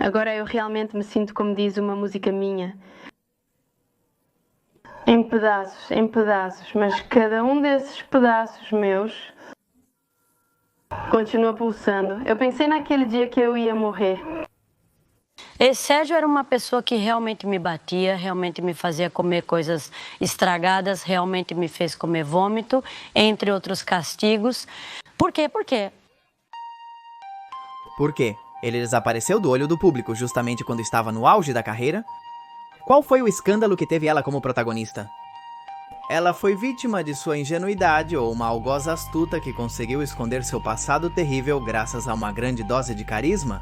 Agora eu realmente me sinto como diz uma música minha. Em pedaços, mas cada um desses pedaços meus continua pulsando. Eu pensei naquele dia que eu ia morrer. Esse Sérgio era uma pessoa que realmente me batia, realmente me fazia comer coisas estragadas, realmente me fez comer vômito, entre outros castigos. Por quê? Por quê? Por quê? Ele desapareceu do olho do público justamente quando estava no auge da carreira? Qual foi o escândalo que teve ela como protagonista? Ela foi vítima de sua ingenuidade ou uma algoz astuta que conseguiu esconder seu passado terrível graças a uma grande dose de carisma?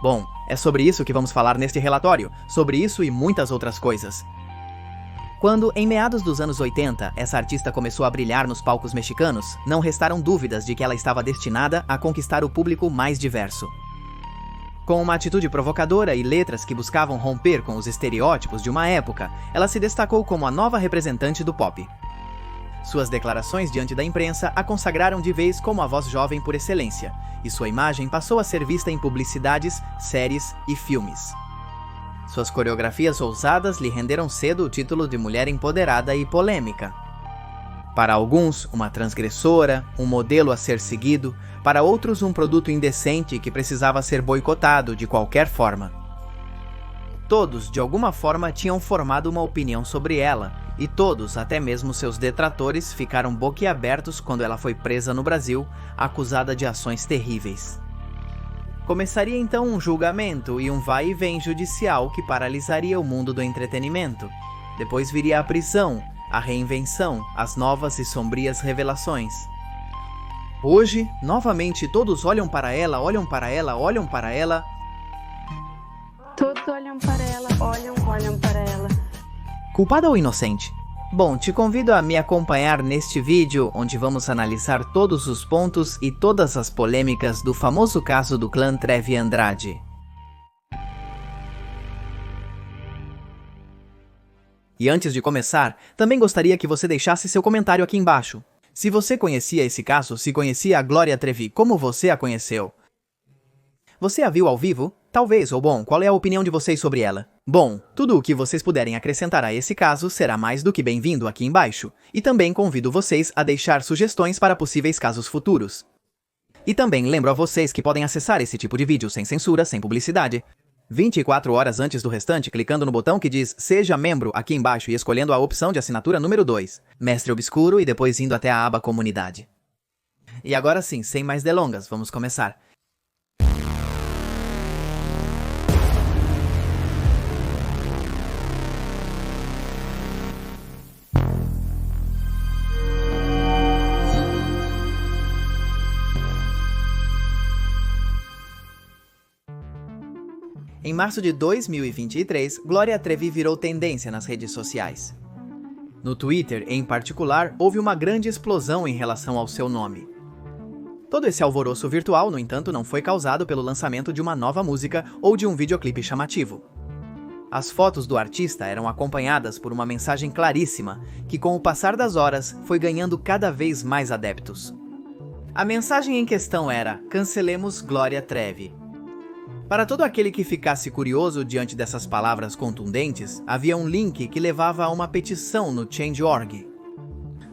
Bom, é sobre isso que vamos falar neste relatório, sobre isso e muitas outras coisas. Quando, em meados dos anos 80, essa artista começou a brilhar nos palcos mexicanos, não restaram dúvidas de que ela estava destinada a conquistar o público mais diverso. Com uma atitude provocadora e letras que buscavam romper com os estereótipos de uma época, ela se destacou como a nova representante do pop. Suas declarações diante da imprensa a consagraram de vez como a voz jovem por excelência, e sua imagem passou a ser vista em publicidades, séries e filmes. Suas coreografias ousadas lhe renderam cedo o título de mulher empoderada e polêmica. Para alguns, uma transgressora, um modelo a ser seguido, para outros um produto indecente que precisava ser boicotado de qualquer forma. Todos, de alguma forma, tinham formado uma opinião sobre ela, e todos, até mesmo seus detratores, ficaram boquiabertos quando ela foi presa no Brasil, acusada de ações terríveis. Começaria então um julgamento e um vai e vem judicial que paralisaria o mundo do entretenimento. Depois viria a prisão, a reinvenção, as novas e sombrias revelações. Hoje, novamente, todos olham para ela, olham para ela, olham para ela. Todos olham para ela, olham para ela. Culpada ou inocente? Bom, te convido a me acompanhar neste vídeo, onde vamos analisar todos os pontos e todas as polêmicas do famoso caso do clã Trevi Andrade. E antes de começar, também gostaria que você deixasse seu comentário aqui embaixo. Se você conhecia esse caso, se conhecia a Glória Trevi, como você a conheceu? Você a viu ao vivo? Talvez, ou bom, qual é a opinião de vocês sobre ela? Bom, tudo o que vocês puderem acrescentar a esse caso será mais do que bem-vindo aqui embaixo. E também convido vocês a deixar sugestões para possíveis casos futuros. E também lembro a vocês que podem acessar esse tipo de vídeo sem censura, sem publicidade, 24 horas antes do restante, clicando no botão que diz Seja Membro aqui embaixo e escolhendo a opção de assinatura número 2, Mestre Obscuro, e depois indo até a aba Comunidade. E agora sim, sem mais delongas, vamos começar. Em março de 2023, Glória Trevi virou tendência nas redes sociais. No Twitter, em particular, houve uma grande explosão em relação ao seu nome. Todo esse alvoroço virtual, no entanto, não foi causado pelo lançamento de uma nova música ou de um videoclipe chamativo. As fotos do artista eram acompanhadas por uma mensagem claríssima, que com o passar das horas foi ganhando cada vez mais adeptos. A mensagem em questão era: cancelemos Glória Trevi. Para todo aquele que ficasse curioso diante dessas palavras contundentes, havia um link que levava a uma petição no Change.org.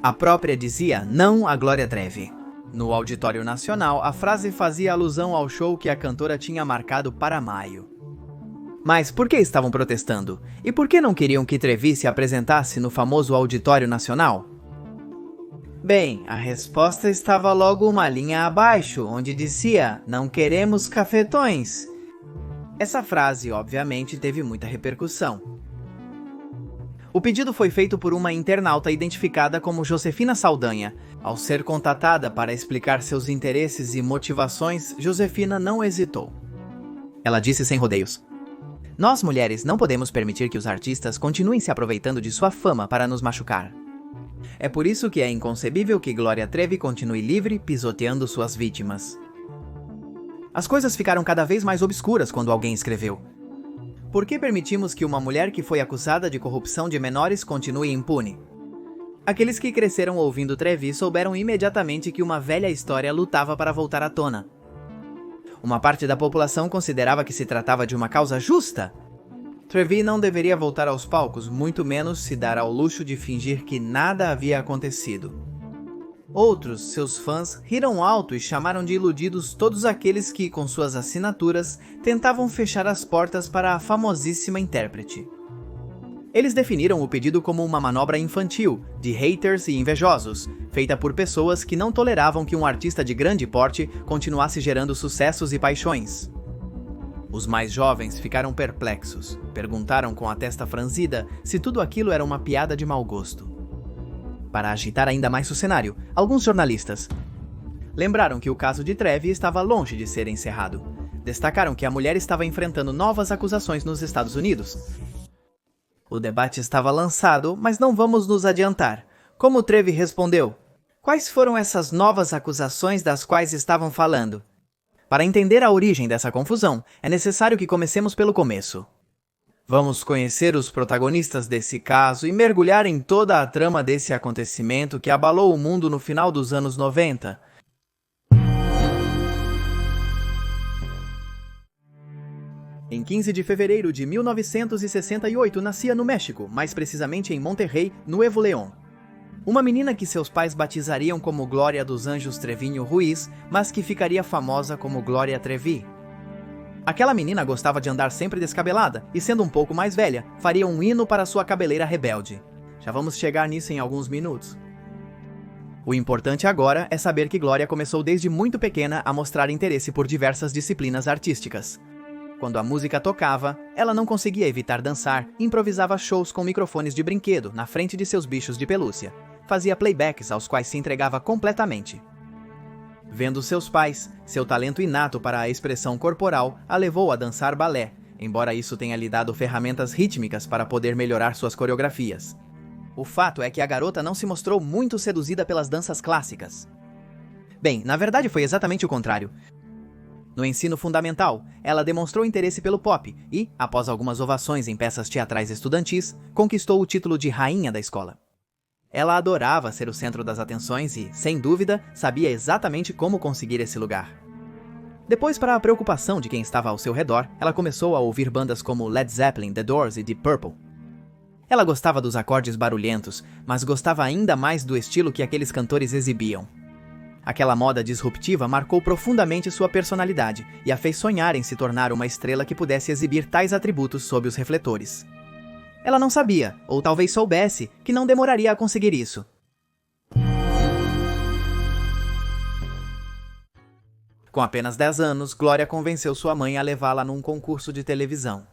A própria dizia Não à Glória Trevi. No Auditório Nacional, a frase fazia alusão ao show que a cantora tinha marcado para maio. Mas por que estavam protestando? E por que não queriam que Trevi se apresentasse no famoso Auditório Nacional? Bem, a resposta estava logo uma linha abaixo, onde dizia Não queremos cafetões. Essa frase, obviamente, teve muita repercussão. O pedido foi feito por uma internauta identificada como Josefina Saldanha. Ao ser contatada para explicar seus interesses e motivações, Josefina não hesitou. Ela disse sem rodeios: Nós, mulheres, não podemos permitir que os artistas continuem se aproveitando de sua fama para nos machucar. É por isso que é inconcebível que Glória Trevi continue livre, pisoteando suas vítimas. As coisas ficaram cada vez mais obscuras quando alguém escreveu: Por que permitimos que uma mulher que foi acusada de corrupção de menores continue impune? Aqueles que cresceram ouvindo Trevi souberam imediatamente que uma velha história lutava para voltar à tona. Uma parte da população considerava que se tratava de uma causa justa. Trevi não deveria voltar aos palcos, muito menos se dar ao luxo de fingir que nada havia acontecido. Outros, seus fãs, riram alto e chamaram de iludidos todos aqueles que, com suas assinaturas, tentavam fechar as portas para a famosíssima intérprete. Eles definiram o pedido como uma manobra infantil, de haters e invejosos, feita por pessoas que não toleravam que um artista de grande porte continuasse gerando sucessos e paixões. Os mais jovens ficaram perplexos, perguntaram com a testa franzida se tudo aquilo era uma piada de mau gosto. Para agitar ainda mais o cenário, alguns jornalistas lembraram que o caso de Trevi estava longe de ser encerrado. Destacaram que a mulher estava enfrentando novas acusações nos Estados Unidos. O debate estava lançado, mas não vamos nos adiantar. Como Trevi respondeu? Quais foram essas novas acusações das quais estavam falando? Para entender a origem dessa confusão, é necessário que comecemos pelo começo. Vamos conhecer os protagonistas desse caso e mergulhar em toda a trama desse acontecimento que abalou o mundo no final dos anos 90. Em 15 de fevereiro de 1968, nascia no México, mais precisamente em Monterrey, Nuevo León. Uma menina que seus pais batizariam como Glória dos Anjos Treviño Ruiz, mas que ficaria famosa como Glória Trevi. Aquela menina gostava de andar sempre descabelada e, sendo um pouco mais velha, faria um hino para sua cabeleira rebelde. Já vamos chegar nisso em alguns minutos. O importante agora é saber que Glória começou desde muito pequena a mostrar interesse por diversas disciplinas artísticas. Quando a música tocava, ela não conseguia evitar dançar e improvisava shows com microfones de brinquedo na frente de seus bichos de pelúcia. Fazia playbacks aos quais se entregava completamente. Vendo seus pais, seu talento inato para a expressão corporal a levou a dançar balé, embora isso tenha lhe dado ferramentas rítmicas para poder melhorar suas coreografias. O fato é que a garota não se mostrou muito seduzida pelas danças clássicas. Bem, na verdade foi exatamente o contrário. No ensino fundamental, ela demonstrou interesse pelo pop e, após algumas ovações em peças teatrais estudantis, conquistou o título de rainha da escola. Ela adorava ser o centro das atenções e, sem dúvida, sabia exatamente como conseguir esse lugar. Depois, para a preocupação de quem estava ao seu redor, ela começou a ouvir bandas como Led Zeppelin, The Doors e Deep Purple. Ela gostava dos acordes barulhentos, mas gostava ainda mais do estilo que aqueles cantores exibiam. Aquela moda disruptiva marcou profundamente sua personalidade e a fez sonhar em se tornar uma estrela que pudesse exibir tais atributos sob os refletores. Ela não sabia, ou talvez soubesse, que não demoraria a conseguir isso. Com apenas 10 anos, Glória convenceu sua mãe a levá-la num concurso de televisão.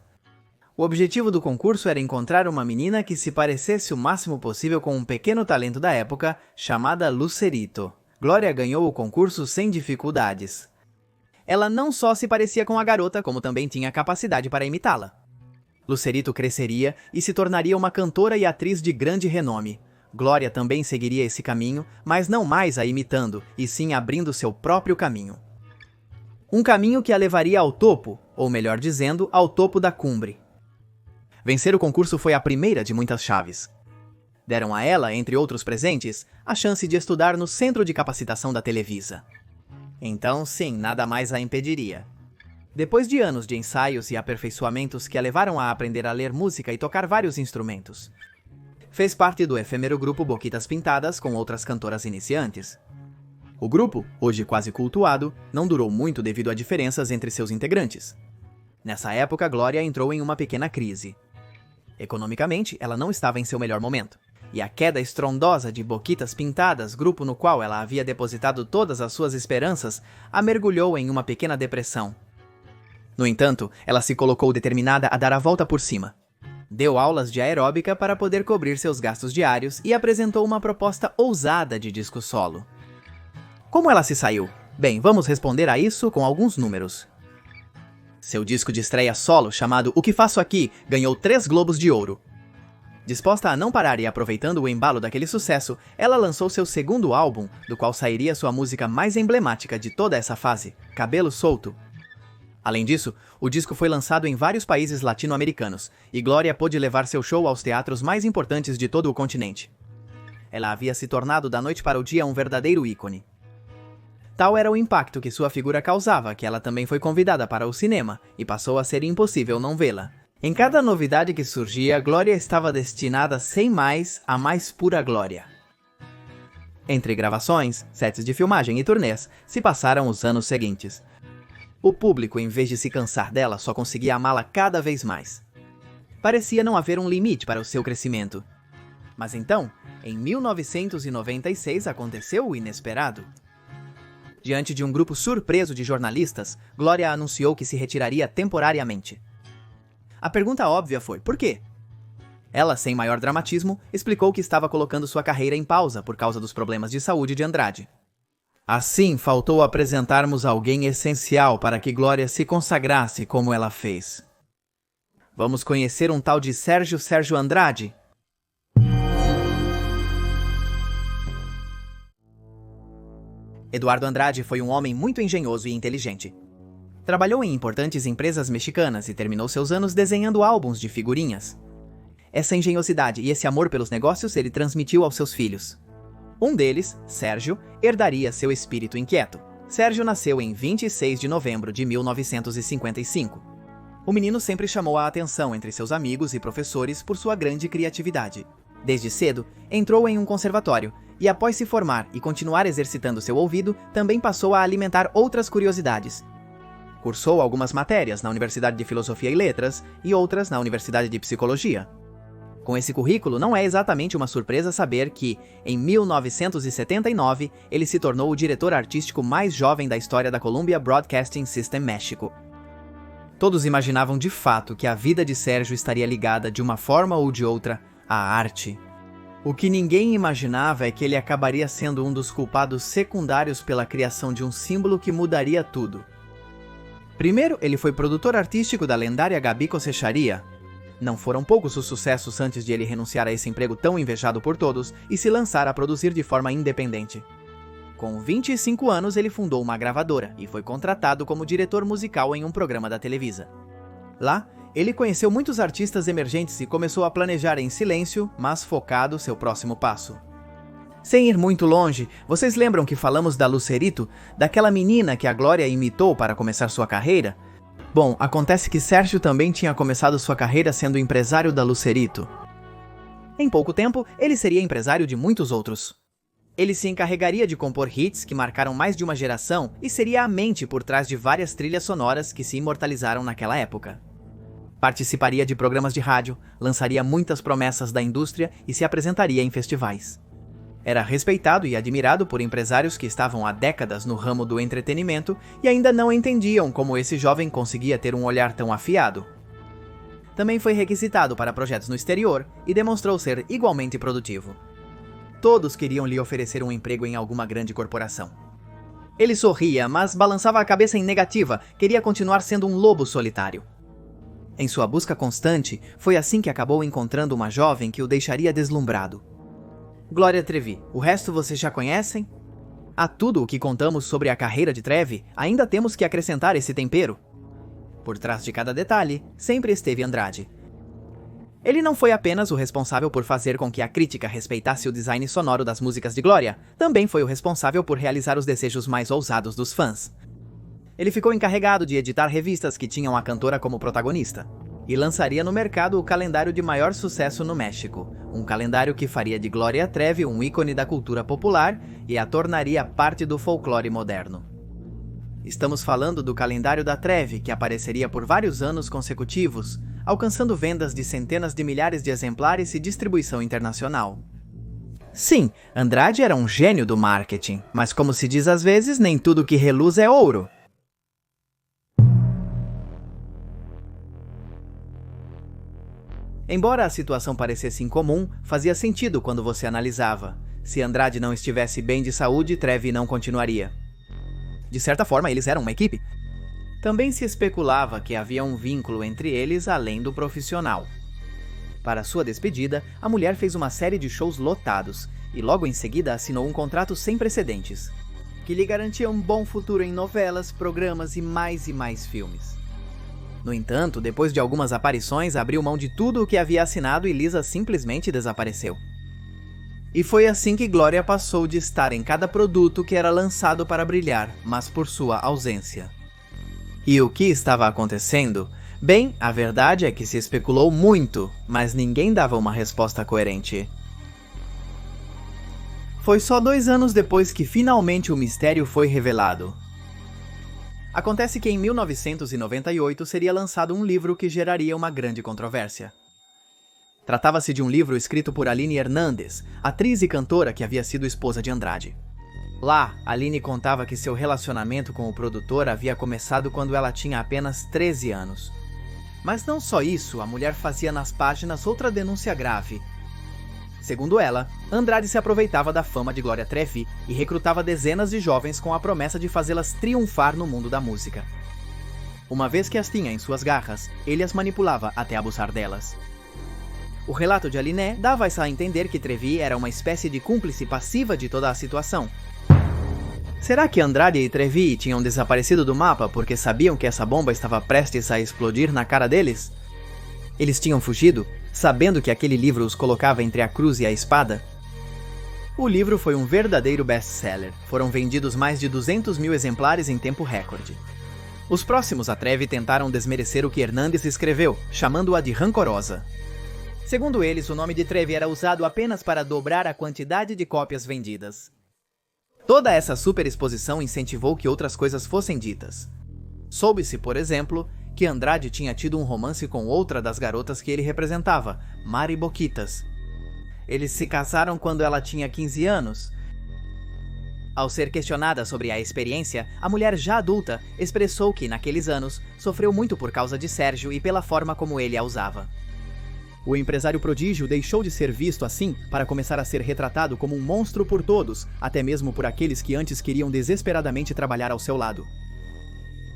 O objetivo do concurso era encontrar uma menina que se parecesse o máximo possível com um pequeno talento da época, chamada Lucerito. Glória ganhou o concurso sem dificuldades. Ela não só se parecia com a garota, como também tinha capacidade para imitá-la. Lucerito cresceria e se tornaria uma cantora e atriz de grande renome. Glória também seguiria esse caminho, mas não mais a imitando, e sim abrindo seu próprio caminho. Um caminho que a levaria ao topo, ou melhor dizendo, ao topo da cumbre. Vencer o concurso foi a primeira de muitas chaves. Deram a ela, entre outros presentes, a chance de estudar no Centro de Capacitação da Televisa. Então, sim, nada mais a impediria. Depois de anos de ensaios e aperfeiçoamentos que a levaram a aprender a ler música e tocar vários instrumentos, fez parte do efêmero grupo Boquitas Pintadas com outras cantoras iniciantes. O grupo, hoje quase cultuado, não durou muito devido a diferenças entre seus integrantes. Nessa época, Glória entrou em uma pequena crise. Economicamente, ela não estava em seu melhor momento. E a queda estrondosa de Boquitas Pintadas, grupo no qual ela havia depositado todas as suas esperanças, a mergulhou em uma pequena depressão. No entanto, ela se colocou determinada a dar a volta por cima. Deu aulas de aeróbica para poder cobrir seus gastos diários e apresentou uma proposta ousada de disco solo. Como ela se saiu? Bem, vamos responder a isso com alguns números. Seu disco de estreia solo, chamado O Que Faço Aqui, ganhou 3 Globos de Ouro. Disposta a não parar e aproveitando o embalo daquele sucesso, ela lançou seu segundo álbum, do qual sairia sua música mais emblemática de toda essa fase, Cabelo Solto. Além disso, o disco foi lançado em vários países latino-americanos, e Glória pôde levar seu show aos teatros mais importantes de todo o continente. Ela havia se tornado da noite para o dia um verdadeiro ícone. Tal era o impacto que sua figura causava que ela também foi convidada para o cinema e passou a ser impossível não vê-la. Em cada novidade que surgia, Glória estava destinada sem mais à mais pura glória. Entre gravações, sets de filmagem e turnês, se passaram os anos seguintes. O público, em vez de se cansar dela, só conseguia amá-la cada vez mais. Parecia não haver um limite para o seu crescimento. Mas então, em 1996 aconteceu o inesperado. Diante de um grupo surpreso de jornalistas, Glória anunciou que se retiraria temporariamente. A pergunta óbvia foi: por quê? Ela, sem maior dramatismo, explicou que estava colocando sua carreira em pausa por causa dos problemas de saúde de Andrade. Assim, faltou apresentarmos alguém essencial para que Glória se consagrasse como ela fez. Vamos conhecer um tal de Sérgio Andrade? Eduardo Andrade foi um homem muito engenhoso e inteligente. Trabalhou em importantes empresas mexicanas e terminou seus anos desenhando álbuns de figurinhas. Essa engenhosidade e esse amor pelos negócios ele transmitiu aos seus filhos. Um deles, Sérgio, herdaria seu espírito inquieto. Sérgio nasceu em 26 de novembro de 1955. O menino sempre chamou a atenção entre seus amigos e professores por sua grande criatividade. Desde cedo, entrou em um conservatório e, após se formar e continuar exercitando seu ouvido, também passou a alimentar outras curiosidades. Cursou algumas matérias na Universidade de Filosofia e Letras e outras na Universidade de Psicologia. Com esse currículo, não é exatamente uma surpresa saber que, em 1979, ele se tornou o diretor artístico mais jovem da história da Columbia Broadcasting System México. Todos imaginavam de fato que a vida de Sérgio estaria ligada, de uma forma ou de outra, à arte. O que ninguém imaginava é que ele acabaria sendo um dos culpados secundários pela criação de um símbolo que mudaria tudo. Primeiro, ele foi produtor artístico da lendária Gabi Cosecharia. Não foram poucos os sucessos antes de ele renunciar a esse emprego tão invejado por todos e se lançar a produzir de forma independente. Com 25 anos, ele fundou uma gravadora e foi contratado como diretor musical em um programa da Televisa. Lá, ele conheceu muitos artistas emergentes e começou a planejar em silêncio, mas focado, seu próximo passo. Sem ir muito longe, vocês lembram que falamos da Lucerito, daquela menina que a Glória imitou para começar sua carreira? Bom, acontece que Sérgio também tinha começado sua carreira sendo empresário da Lucerito. Em pouco tempo, ele seria empresário de muitos outros. Ele se encarregaria de compor hits que marcaram mais de uma geração e seria a mente por trás de várias trilhas sonoras que se imortalizaram naquela época. Participaria de programas de rádio, lançaria muitas promessas da indústria e se apresentaria em festivais. Era respeitado e admirado por empresários que estavam há décadas no ramo do entretenimento e ainda não entendiam como esse jovem conseguia ter um olhar tão afiado. Também foi requisitado para projetos no exterior e demonstrou ser igualmente produtivo. Todos queriam lhe oferecer um emprego em alguma grande corporação. Ele sorria, mas balançava a cabeça em negativa, queria continuar sendo um lobo solitário. Em sua busca constante, foi assim que acabou encontrando uma jovem que o deixaria deslumbrado. Glória Trevi, o resto vocês já conhecem? A tudo o que contamos sobre a carreira de Trevi, ainda temos que acrescentar esse tempero. Por trás de cada detalhe, sempre esteve Andrade. Ele não foi apenas o responsável por fazer com que a crítica respeitasse o design sonoro das músicas de Glória, também foi o responsável por realizar os desejos mais ousados dos fãs. Ele ficou encarregado de editar revistas que tinham a cantora como protagonista, e lançaria no mercado o calendário de maior sucesso no México, um calendário que faria de Glória Trevi um ícone da cultura popular e a tornaria parte do folclore moderno. Estamos falando do calendário da Trevi, que apareceria por vários anos consecutivos, alcançando vendas de centenas de milhares de exemplares e distribuição internacional. Sim, Andrade era um gênio do marketing, mas como se diz às vezes, nem tudo que reluz é ouro. Embora a situação parecesse incomum, fazia sentido quando você analisava. Se Andrade não estivesse bem de saúde, Trevi não continuaria. De certa forma, eles eram uma equipe. Também se especulava que havia um vínculo entre eles além do profissional. Para sua despedida, a mulher fez uma série de shows lotados e logo em seguida assinou um contrato sem precedentes, que lhe garantia um bom futuro em novelas, programas e mais filmes. No entanto, depois de algumas aparições, abriu mão de tudo o que havia assinado e Lisa simplesmente desapareceu. E foi assim que Glória passou de estar em cada produto que era lançado para brilhar, mas por sua ausência. E o que estava acontecendo? Bem, a verdade é que se especulou muito, mas ninguém dava uma resposta coerente. Foi só 2 anos depois que finalmente o mistério foi revelado. Acontece que em 1998 seria lançado um livro que geraria uma grande controvérsia. Tratava-se de um livro escrito por Aline Hernandes, atriz e cantora que havia sido esposa de Andrade. Lá, Aline contava que seu relacionamento com o produtor havia começado quando ela tinha apenas 13 anos. Mas não só isso, a mulher fazia nas páginas outra denúncia grave. Segundo ela, Andrade se aproveitava da fama de Glória Trevi e recrutava dezenas de jovens com a promessa de fazê-las triunfar no mundo da música. Uma vez que as tinha em suas garras, ele as manipulava até abusar delas. O relato de Aline dava a entender que Trevi era uma espécie de cúmplice passiva de toda a situação. Será que Andrade e Trevi tinham desaparecido do mapa porque sabiam que essa bomba estava prestes a explodir na cara deles? Eles tinham fugido, sabendo que aquele livro os colocava entre a cruz e a espada? O livro foi um verdadeiro best-seller. Foram vendidos mais de 200 mil exemplares em tempo recorde. Os próximos a Trevi tentaram desmerecer o que Hernandes escreveu, chamando-a de rancorosa. Segundo eles, o nome de Trevi era usado apenas para dobrar a quantidade de cópias vendidas. Toda essa superexposição incentivou que outras coisas fossem ditas. Soube-se, por exemplo, que Andrade tinha tido um romance com outra das garotas que ele representava, Mari Boquitas. Eles se casaram quando ela tinha 15 anos. Ao ser questionada sobre a experiência, a mulher já adulta expressou que, naqueles anos, sofreu muito por causa de Sérgio e pela forma como ele a usava. O empresário prodígio deixou de ser visto assim para começar a ser retratado como um monstro por todos, até mesmo por aqueles que antes queriam desesperadamente trabalhar ao seu lado.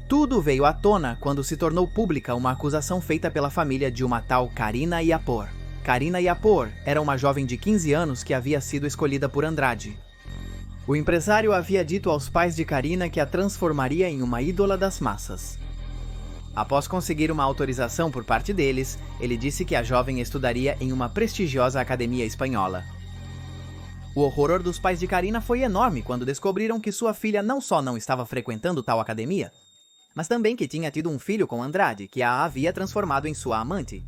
Tudo veio à tona quando se tornou pública uma acusação feita pela família de uma tal Karina Yapor. Karina Yapor era uma jovem de 15 anos que havia sido escolhida por Andrade. O empresário havia dito aos pais de Karina que a transformaria em uma ídola das massas. Após conseguir uma autorização por parte deles, ele disse que a jovem estudaria em uma prestigiosa academia espanhola. O horror dos pais de Karina foi enorme quando descobriram que sua filha não só não estava frequentando tal academia, mas também que tinha tido um filho com Andrade, que a havia transformado em sua amante.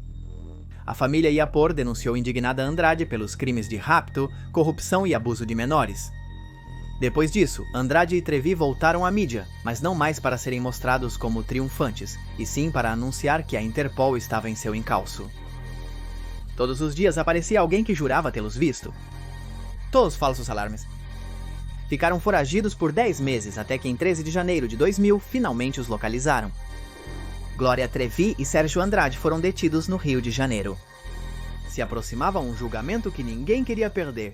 A família Yapor denunciou indignada Andrade pelos crimes de rapto, corrupção e abuso de menores. Depois disso, Andrade e Trevi voltaram à mídia, mas não mais para serem mostrados como triunfantes, e sim para anunciar que a Interpol estava em seu encalço. Todos os dias aparecia alguém que jurava tê-los visto. Todos falsos alarmes. Ficaram foragidos por 10 meses, até que em 13 de janeiro de 2000, finalmente os localizaram. Glória Trevi e Sérgio Andrade foram detidos no Rio de Janeiro. Se aproximava um julgamento que ninguém queria perder.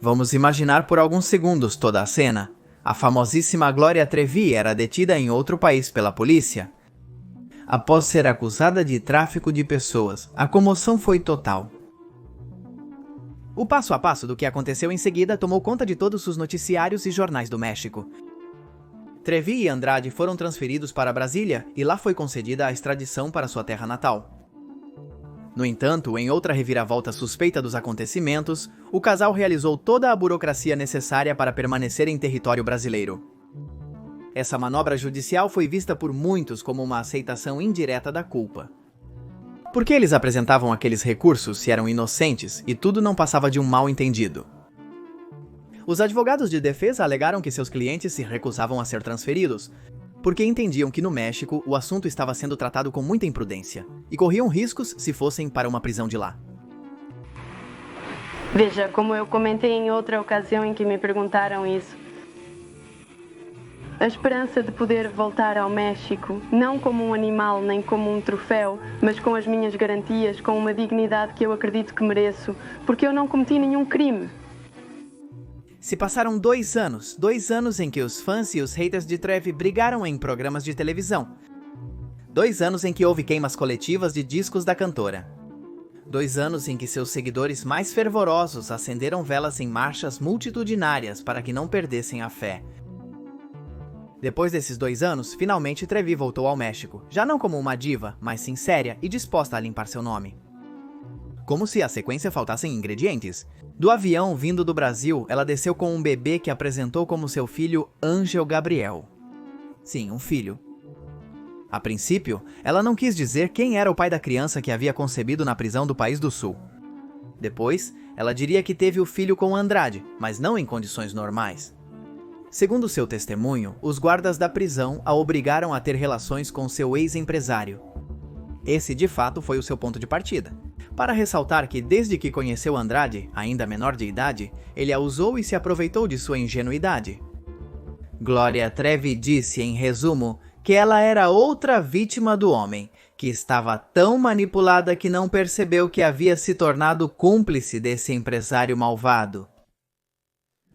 Vamos imaginar por alguns segundos toda a cena. A famosíssima Glória Trevi era detida em outro país pela polícia. Após ser acusada de tráfico de pessoas, a comoção foi total. O passo a passo do que aconteceu em seguida tomou conta de todos os noticiários e jornais do México. Trevi e Andrade foram transferidos para Brasília e lá foi concedida a extradição para sua terra natal. No entanto, em outra reviravolta suspeita dos acontecimentos, o casal realizou toda a burocracia necessária para permanecer em território brasileiro. Essa manobra judicial foi vista por muitos como uma aceitação indireta da culpa. Por que eles apresentavam aqueles recursos se eram inocentes e tudo não passava de um mal-entendido? Os advogados de defesa alegaram que seus clientes se recusavam a ser transferidos, porque entendiam que no México o assunto estava sendo tratado com muita imprudência e corriam riscos se fossem para uma prisão de lá. Veja, como eu comentei em outra ocasião em que me perguntaram isso, a esperança de poder voltar ao México, não como um animal nem como um troféu, mas com as minhas garantias, com uma dignidade que eu acredito que mereço, porque eu não cometi nenhum crime. Se passaram 2 anos em que os fãs e os haters de Trevi brigaram em programas de televisão. 2 anos em que houve queimas coletivas de discos da cantora. 2 anos em que seus seguidores mais fervorosos acenderam velas em marchas multitudinárias para que não perdessem a fé. Depois desses 2 anos, finalmente Trevi voltou ao México, já não como uma diva, mas sim séria e disposta a limpar seu nome. Como se à sequência faltassem ingredientes. Do avião vindo do Brasil, ela desceu com um bebê que apresentou como seu filho Ángel Gabriel. Sim, um filho. A princípio, ela não quis dizer quem era o pai da criança que havia concebido na prisão do País do Sul. Depois, ela diria que teve o filho com Andrade, mas não em condições normais. Segundo seu testemunho, os guardas da prisão a obrigaram a ter relações com seu ex-empresário. Esse, de fato, foi o seu ponto de partida. Para ressaltar que desde que conheceu Andrade, ainda menor de idade, ele a usou e se aproveitou de sua ingenuidade. Gloria Trevi disse, em resumo, que ela era outra vítima do homem, que estava tão manipulada que não percebeu que havia se tornado cúmplice desse empresário malvado.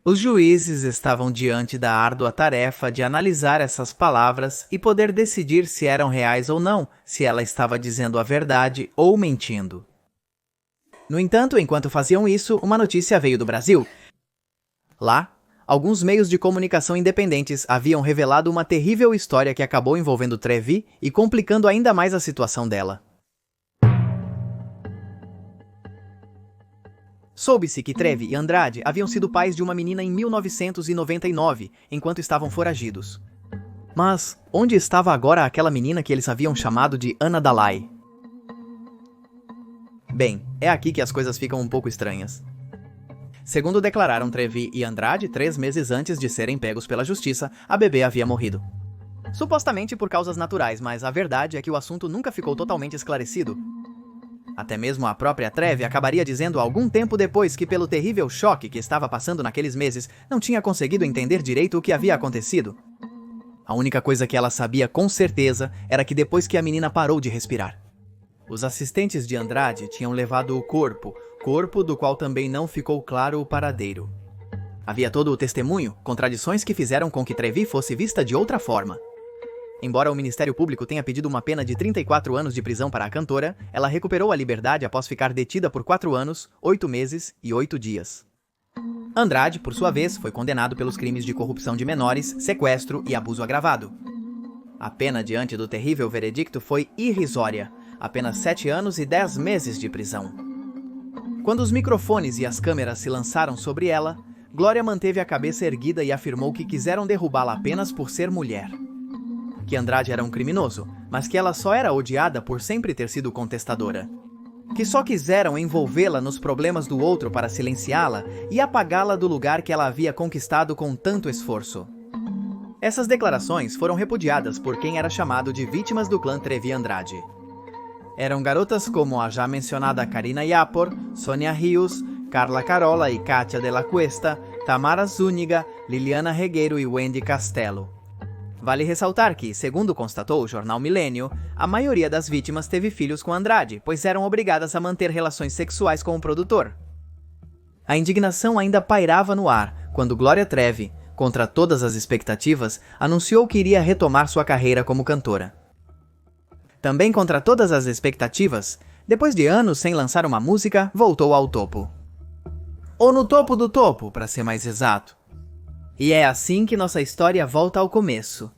Os juízes estavam diante da árdua tarefa de analisar essas palavras e poder decidir se eram reais ou não, se ela estava dizendo a verdade ou mentindo. No entanto, enquanto faziam isso, uma notícia veio do Brasil. Lá, alguns meios de comunicação independentes haviam revelado uma terrível história que acabou envolvendo Trevi e complicando ainda mais a situação dela. Soube-se que Trevi e Andrade haviam sido pais de uma menina em 1999, enquanto estavam foragidos. Mas onde estava agora aquela menina que eles haviam chamado de Ana Dalai? Bem, é aqui que as coisas ficam um pouco estranhas. Segundo declararam Trevi e Andrade, 3 meses antes de serem pegos pela justiça, a bebê havia morrido. Supostamente por causas naturais, mas a verdade é que o assunto nunca ficou totalmente esclarecido. Até mesmo a própria Trevi acabaria dizendo algum tempo depois que, pelo terrível choque que estava passando naqueles meses, não tinha conseguido entender direito o que havia acontecido. A única coisa que ela sabia com certeza era que depois que a menina parou de respirar. Os assistentes de Andrade tinham levado o corpo do qual também não ficou claro o paradeiro. Havia todo o testemunho, contradições que fizeram com que Trevi fosse vista de outra forma. Embora o Ministério Público tenha pedido uma pena de 34 anos de prisão para a cantora, ela recuperou a liberdade após ficar detida por 4 anos, 8 meses e 8 dias. Andrade, por sua vez, foi condenado pelos crimes de corrupção de menores, sequestro e abuso agravado. A pena diante do terrível veredicto foi irrisória, apenas 7 anos e 10 meses de prisão. Quando os microfones e as câmeras se lançaram sobre ela, Gloria manteve a cabeça erguida e afirmou que quiseram derrubá-la apenas por ser mulher. Que Andrade era um criminoso, mas que ela só era odiada por sempre ter sido contestadora. Que só quiseram envolvê-la nos problemas do outro para silenciá-la e apagá-la do lugar que ela havia conquistado com tanto esforço. Essas declarações foram repudiadas por quem era chamado de vítimas do clã Trevi Andrade. Eram garotas como a já mencionada Karina Yapor, Sônia Rios, Carla Carola e Kátia de la Cuesta, Tamara Zúñiga, Liliana Regueiro e Wendy Castelo. Vale ressaltar que, segundo constatou o jornal Milênio, a maioria das vítimas teve filhos com Andrade, pois eram obrigadas a manter relações sexuais com o produtor. A indignação ainda pairava no ar quando Gloria Trevi, contra todas as expectativas, anunciou que iria retomar sua carreira como cantora. Também contra todas as expectativas, depois de anos sem lançar uma música, voltou ao topo. Ou no topo do topo, para ser mais exato. E é assim que nossa história volta ao começo.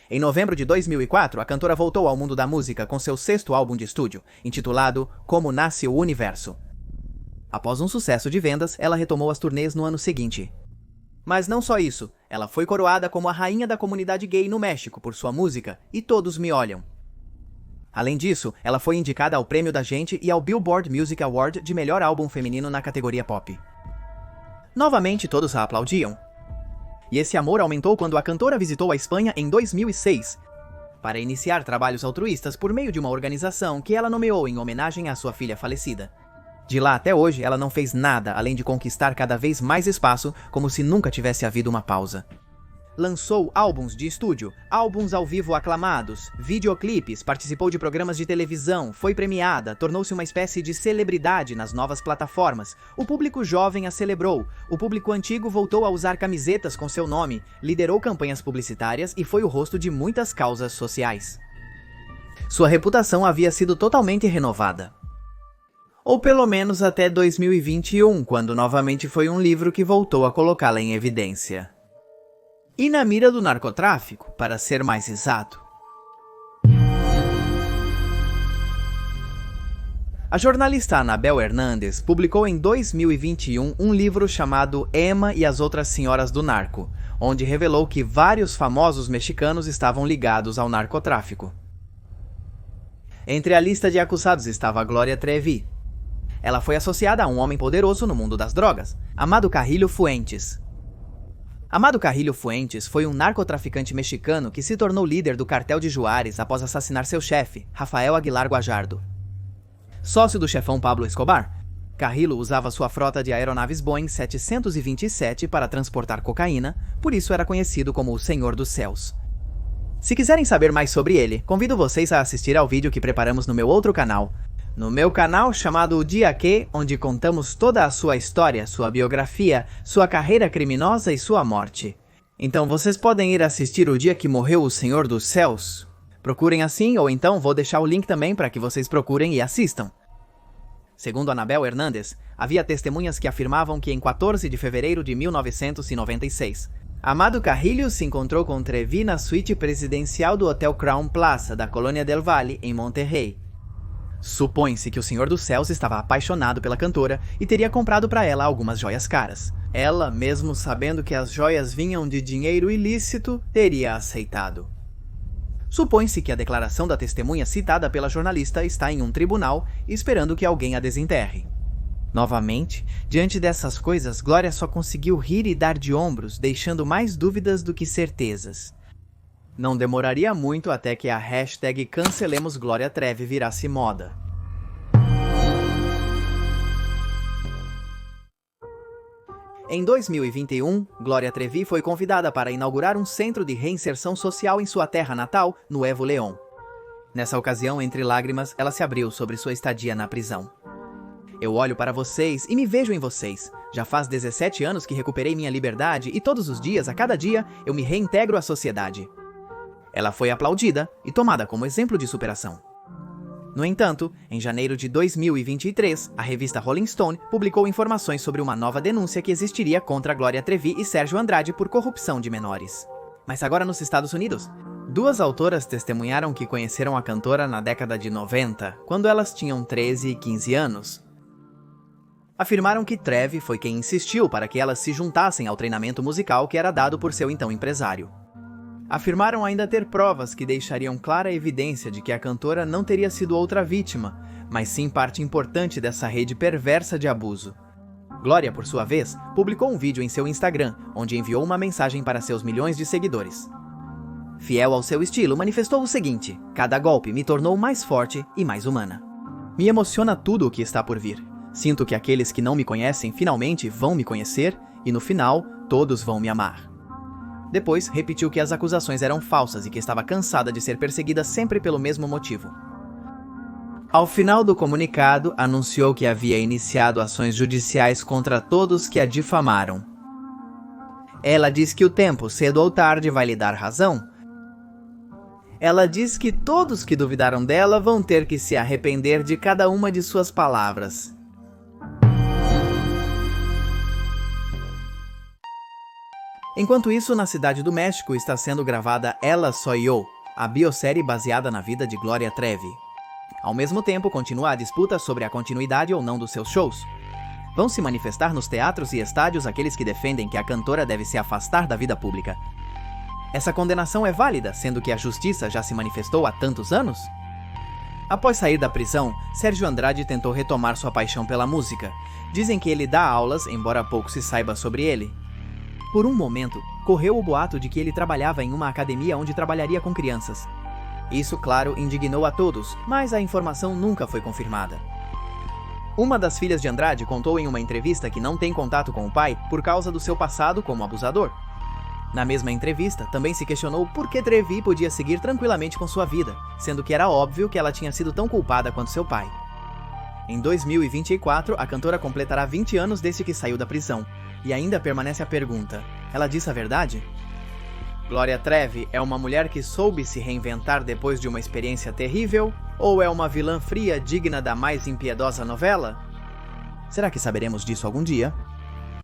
Em novembro de 2004, a cantora voltou ao mundo da música com seu 6º álbum de estúdio, intitulado Como Nasce o Universo. Após um sucesso de vendas, ela retomou as turnês no ano seguinte. Mas não só isso, ela foi coroada como a rainha da comunidade gay no México por sua música E Todos Me Olham. Além disso, ela foi indicada ao Prêmio da Gente e ao Billboard Music Award de melhor álbum feminino na categoria pop. Novamente, todos a aplaudiam. E esse amor aumentou quando a cantora visitou a Espanha em 2006, para iniciar trabalhos altruístas por meio de uma organização que ela nomeou em homenagem à sua filha falecida. De lá até hoje, ela não fez nada além de conquistar cada vez mais espaço, como se nunca tivesse havido uma pausa. Lançou álbuns de estúdio, álbuns ao vivo aclamados, videoclipes, participou de programas de televisão, foi premiada, tornou-se uma espécie de celebridade nas novas plataformas. O público jovem a celebrou, o público antigo voltou a usar camisetas com seu nome, liderou campanhas publicitárias e foi o rosto de muitas causas sociais. Sua reputação havia sido totalmente renovada. Ou pelo menos até 2021, quando novamente foi um livro que voltou a colocá-la em evidência. E na mira do narcotráfico, para ser mais exato. A jornalista Anabel Hernández publicou em 2021 um livro chamado Emma e as Outras Senhoras do Narco, onde revelou que vários famosos mexicanos estavam ligados ao narcotráfico. Entre a lista de acusados estava a Gloria Trevi. Ela foi associada a um homem poderoso no mundo das drogas, Amado Carrillo Fuentes. Amado Carrillo Fuentes foi um narcotraficante mexicano que se tornou líder do cartel de Juárez após assassinar seu chefe, Rafael Aguilar Guajardo. Sócio do chefão Pablo Escobar, Carrillo usava sua frota de aeronaves Boeing 727 para transportar cocaína, por isso era conhecido como o Senhor dos Céus. Se quiserem saber mais sobre ele, convido vocês a assistir ao vídeo que preparamos no meu outro canal. No meu canal chamado O Dia Que, onde contamos toda a sua história, sua biografia, sua carreira criminosa e sua morte. Então vocês podem ir assistir O Dia Que Morreu o Senhor dos Céus. Procurem assim, ou então vou deixar o link também para que vocês procurem e assistam. Segundo Anabel Hernández, havia testemunhas que afirmavam que em 14 de fevereiro de 1996, Amado Carrillo se encontrou com Trevi na suíte presidencial do Hotel Crown Plaza da Colônia del Valle, em Monterrey. Supõe-se que o Senhor dos Céus estava apaixonado pela cantora e teria comprado para ela algumas joias caras. Ela, mesmo sabendo que as joias vinham de dinheiro ilícito, teria aceitado. Supõe-se que a declaração da testemunha citada pela jornalista está em um tribunal, esperando que alguém a desenterre. Novamente, diante dessas coisas, Glória só conseguiu rir e dar de ombros, deixando mais dúvidas do que certezas. Não demoraria muito até que a hashtag Cancelemos Gloria Trevi virasse moda. Em 2021, Gloria Trevi foi convidada para inaugurar um centro de reinserção social em sua terra natal, Nuevo León. Nessa ocasião, entre lágrimas, ela se abriu sobre sua estadia na prisão. Eu olho para vocês e me vejo em vocês. Já faz 17 anos que recuperei minha liberdade e todos os dias, a cada dia, eu me reintegro à sociedade. Ela foi aplaudida e tomada como exemplo de superação. No entanto, em janeiro de 2023, a revista Rolling Stone publicou informações sobre uma nova denúncia que existiria contra Gloria Trevi e Sérgio Andrade por corrupção de menores. Mas agora nos Estados Unidos, duas autoras testemunharam que conheceram a cantora na década de 90, quando elas tinham 13 e 15 anos. Afirmaram que Trevi foi quem insistiu para que elas se juntassem ao treinamento musical que era dado por seu então empresário. Afirmaram ainda ter provas que deixariam clara evidência de que a cantora não teria sido outra vítima, mas sim parte importante dessa rede perversa de abuso. Glória, por sua vez, publicou um vídeo em seu Instagram, onde enviou uma mensagem para seus milhões de seguidores. Fiel ao seu estilo, manifestou o seguinte: cada golpe me tornou mais forte e mais humana. Me emociona tudo o que está por vir. Sinto que aqueles que não me conhecem finalmente vão me conhecer e no final, todos vão me amar. Depois, repetiu que as acusações eram falsas e que estava cansada de ser perseguida sempre pelo mesmo motivo. Ao final do comunicado, anunciou que havia iniciado ações judiciais contra todos que a difamaram. Ela diz que o tempo, cedo ou tarde, vai lhe dar razão. Ela diz que todos que duvidaram dela vão ter que se arrepender de cada uma de suas palavras. Enquanto isso, na cidade do México está sendo gravada Ela Soy Yo, a biosérie baseada na vida de Gloria Trevi. Ao mesmo tempo, continua a disputa sobre a continuidade ou não dos seus shows. Vão se manifestar nos teatros e estádios aqueles que defendem que a cantora deve se afastar da vida pública. Essa condenação é válida, sendo que a justiça já se manifestou há tantos anos? Após sair da prisão, Sérgio Andrade tentou retomar sua paixão pela música. Dizem que ele dá aulas, embora pouco se saiba sobre ele. Por um momento, correu o boato de que ele trabalhava em uma academia onde trabalharia com crianças. Isso, claro, indignou a todos, mas a informação nunca foi confirmada. Uma das filhas de Andrade contou em uma entrevista que não tem contato com o pai por causa do seu passado como abusador. Na mesma entrevista, também se questionou por que Trevi podia seguir tranquilamente com sua vida, sendo que era óbvio que ela tinha sido tão culpada quanto seu pai. Em 2024, a cantora completará 20 anos desde que saiu da prisão. E ainda permanece a pergunta: ela disse a verdade? Glória Trevi é uma mulher que soube se reinventar depois de uma experiência terrível? Ou é uma vilã fria digna da mais impiedosa novela? Será que saberemos disso algum dia?